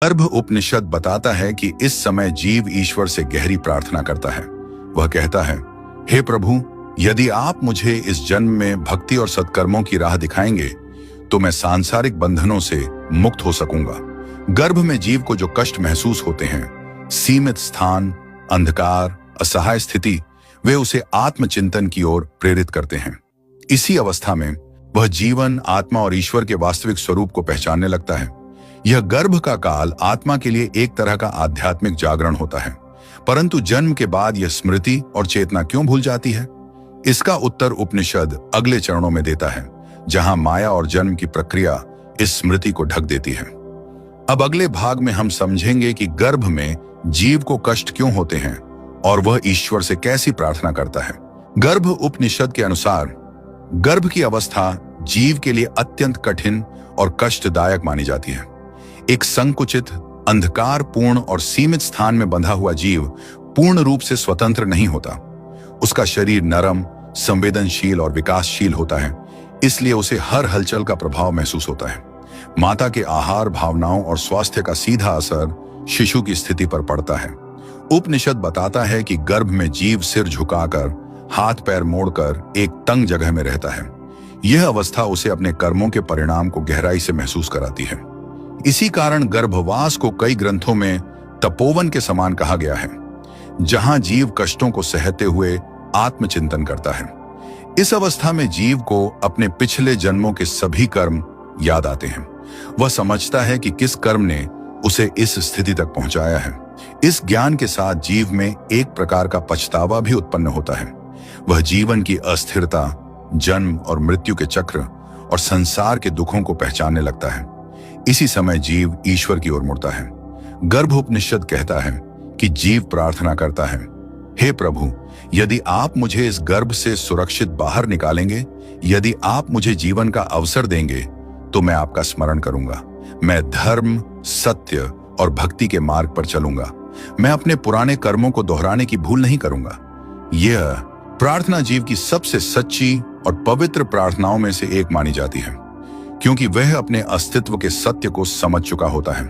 गर्भ उपनिषद बताता है कि इस समय जीव ईश्वर से गहरी प्रार्थना करता है। वह कहता है, हे प्रभु, यदि आप मुझे इस जन्म में भक्ति और सत्कर्मों की राह दिखाएंगे तो मैं सांसारिक बंधनों से मुक्त हो सकूंगा। गर्भ में जीव को जो कष्ट महसूस होते हैं, सीमित स्थान, अंधकार, असहाय स्थिति, वे उसे आत्मचिंतन की ओर प्रेरित करते हैं। इसी अवस्था में वह जीवन, आत्मा और ईश्वर के वास्तविक स्वरूप को पहचानने लगता है। यह गर्भ का काल आत्मा के लिए एक तरह का आध्यात्मिक जागरण होता है। परंतु जन्म के बाद यह स्मृति और चेतना क्यों भूल जाती है? इसका उत्तर उपनिषद अगले चरणों में देता है, जहां माया और जन्म की प्रक्रिया इस स्मृति को ढक देती है। अब अगले भाग में हम समझेंगे कि गर्भ में जीव को कष्ट क्यों होते हैं और वह ईश्वर से कैसी प्रार्थना करता है। गर्भ उपनिषद के अनुसार गर्भ की अवस्था जीव के लिए अत्यंत कठिन और कष्टदायक मानी जाती है। एक संकुचित, अंधकारपूर्ण और सीमित स्थान में बंधा हुआ जीव पूर्ण रूप से स्वतंत्र नहीं होता। उसका शरीर नरम, संवेदनशील और विकासशील होता है, इसलिए उसे हर हलचल का प्रभाव महसूस होता है। माता के आहार, भावनाओं और स्वास्थ्य का सीधा असर शिशु की स्थिति पर पड़ता है। उपनिषद बताता है कि गर्भ में जीव सिर झुकाकर, हाथ पैर मोड़कर एक तंग जगह में रहता है। यह अवस्था उसे अपने कर्मों के परिणाम को गहराई से महसूस कराती है। इसी कारण गर्भवास को कई ग्रंथों में तपोवन के समान कहा गया है, जहां जीव कष्टों को सहते हुए आत्मचिंतन करता है। इस अवस्था में जीव को अपने पिछले जन्मों के सभी कर्म याद आते हैं। वह समझता है कि किस कर्म ने उसे इस स्थिति तक पहुंचाया है। इस ज्ञान के साथ जीव में एक प्रकार का पछतावा भी उत्पन्न होता है। वह जीवन की अस्थिरता, जन्म और मृत्यु के चक्र और संसार के दुखों को पहचानने लगता है। इसी समय जीव ईश्वर की ओर मुड़ता है। गर्भ उपनिषद कहता है कि जीव प्रार्थना करता है, हे प्रभु, यदि आप मुझे इस गर्भ से सुरक्षित बाहर निकालेंगे, यदि आप मुझे जीवन का अवसर देंगे, तो मैं आपका स्मरण करूंगा। मैं धर्म, सत्य और भक्ति के मार्ग पर चलूंगा। मैं अपने पुराने कर्मों को दोहराने की भूल नहीं करूंगा। यह प्रार्थना जीव की सबसे सच्ची और पवित्र प्रार्थनाओं में से एक मानी जाती है, क्योंकि वह अपने अस्तित्व के सत्य को समझ चुका होता है।